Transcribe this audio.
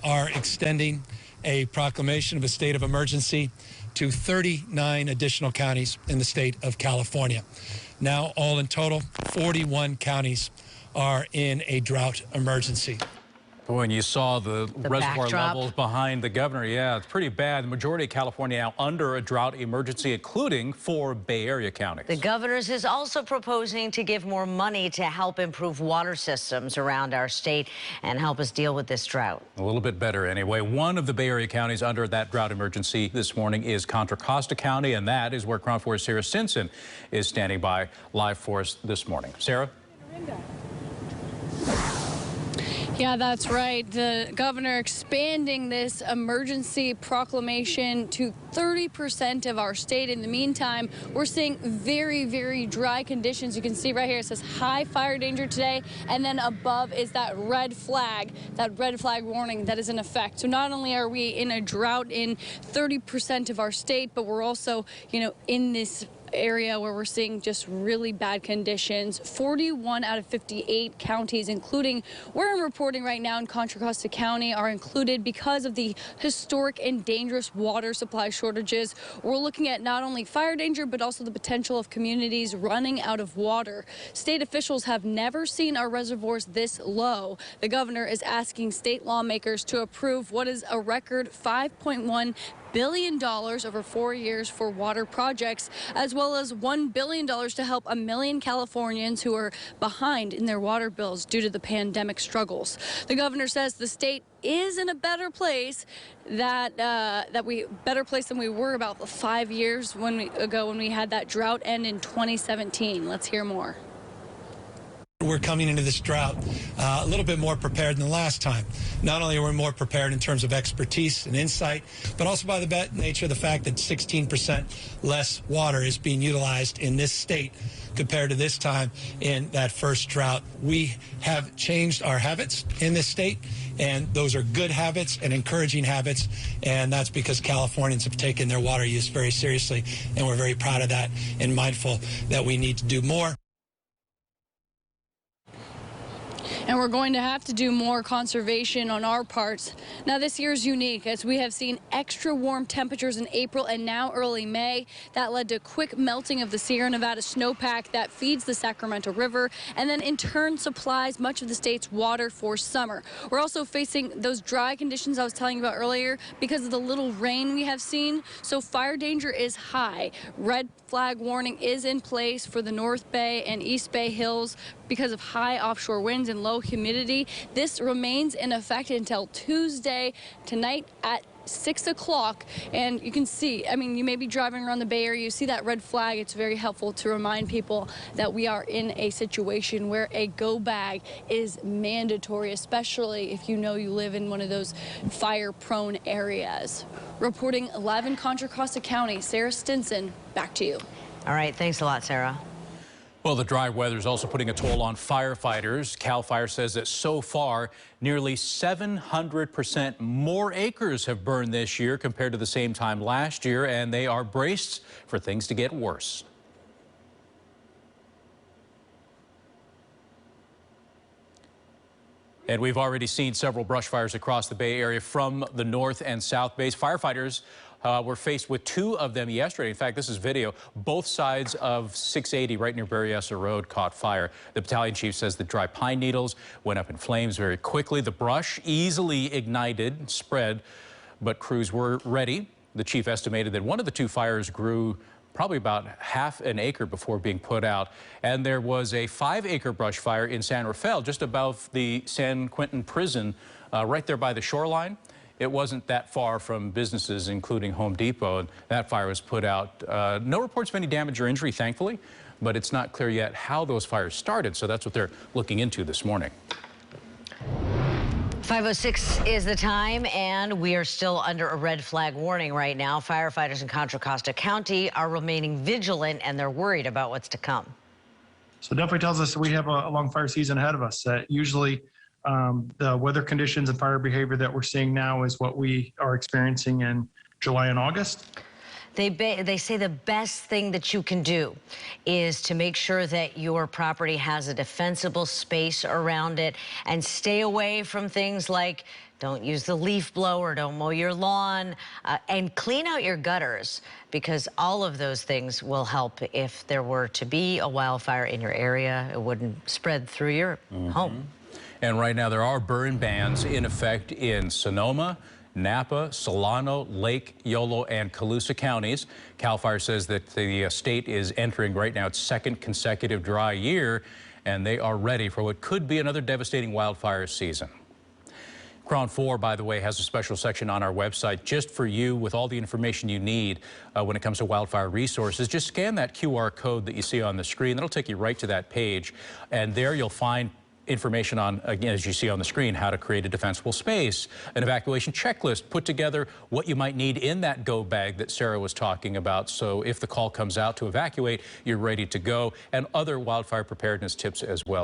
Are extending a proclamation of a state of emergency to 39 additional counties in the state of California. Now, all in total, 41 counties are in a drought emergency. When you saw the reservoir backdrop levels behind the governor, yeah, it's pretty bad. The majority of California now under a drought emergency, including 4 Bay Area counties. The governor's is also proposing to give more money to help improve water systems around our state and help us deal with this drought. A little bit better anyway. One of the Bay Area counties under that drought emergency this morning is Contra Costa County, and that is where Crown 4's Sara Stinson is standing by live for us this morning. Sarah? Yeah, that's right. The governor expanding this emergency proclamation to 30% of our state. In the meantime, we're seeing very, very dry conditions. You can see right here, it says high fire danger today, and then above is that red flag warning that is in effect. So not only are we in a drought in 30% of our state, but we're also, in this area where we're seeing just really bad conditions. 41 out of 58 counties, including where I'm reporting right now in Contra Costa County, are included because of the historic and dangerous water supply shortages. We're looking at not only fire danger, but also the potential of communities running out of water. State officials have never seen our reservoirs this low. The governor is asking state lawmakers to approve what is a record $5.1 billion over 4 years for water projects, as well as $1 billion to help 1 million Californians who are behind in their water bills due to the pandemic struggles. The governor says the state is in a better place better place than we were about 5 years ago when we had that drought end in 2017. Let's hear more. We're coming into this drought a little bit more prepared than the last time. Not only are we more prepared in terms of expertise and insight, but also by the nature of the fact that 16% less water is being utilized in this state compared to this time in that first drought. We have changed our habits in this state, and those are good habits and encouraging habits, and that's because Californians have taken their water use very seriously, and we're very proud of that and mindful that we need to do more. And we're going to have to do more conservation on our parts. Now, this year is unique as we have seen extra warm temperatures in April and now early May. That led to quick melting of the Sierra Nevada snowpack that feeds the Sacramento River and then in turn supplies much of the state's water for summer. We're also facing those dry conditions I was telling you about earlier because of the little rain we have seen. So fire danger is high. Red flag warning is in place for the North Bay and East Bay Hills because of high offshore winds and low humidity. This remains in effect until Tuesday tonight at 6 o'clock. And you can see, you may be driving around the Bay Area, you see that red flag. It's very helpful to remind people that we are in a situation where a go bag is mandatory, especially if you live in one of those fire-prone areas. Reporting live in Contra Costa County, Sara Stinson, back to you. All right, thanks a lot, Sarah. Well, the dry weather is also putting a toll on firefighters. CAL FIRE says that so far, nearly 700% more acres have burned this year compared to the same time last year, and they are braced for things to get worse. And we've already seen several brush fires across the Bay Area from the North and South Bays. Firefighters were faced with 2 of them yesterday. In fact, this is video. Both sides of 680 right near Berryessa Road caught fire. The battalion chief says the dry pine needles went up in flames very quickly. The brush easily ignited, spread, but crews were ready. The chief estimated that one of the 2 fires grew probably about half an acre before being put out. And there was a 5-acre brush fire in San Rafael, just above the San Quentin prison, right there by the shoreline. It wasn't that far from businesses, including Home Depot, and that fire was put out. No reports of any damage or injury, thankfully, but it's not clear yet how those fires started, so that's what they're looking into this morning. 5:06 is the time, and we are still under a red flag warning right now. Firefighters in Contra Costa County are remaining vigilant, and they're worried about what's to come. So it definitely tells us that we have a long fire season ahead of us. Usually the weather conditions and fire behavior that we're seeing now is what we are experiencing in July and August. They say the best thing that you can do is to make sure that your property has a defensible space around it and stay away from things like Don't use the leaf blower, don't mow your lawn, and clean out your gutters, because all of those things will help if there were to be a wildfire in your area. It wouldn't spread through your home. And right now there are burn bans in effect in Sonoma, Napa, Solano, Lake, Yolo, and Colusa counties. CAL FIRE says that the state is entering right now its second consecutive dry year, and they are ready for what could be another devastating wildfire season. Crown 4, by the way, has a special section on our website just for you with all the information you need when it comes to wildfire resources. Just scan that QR code that you see on the screen. That'll take you right to that page, and there you'll find information on, again, as you see on the screen, how to create a defensible space, an evacuation checklist, put together what you might need in that go bag that Sara was talking about. So if the call comes out to evacuate, you're ready to go, and other wildfire preparedness tips as well.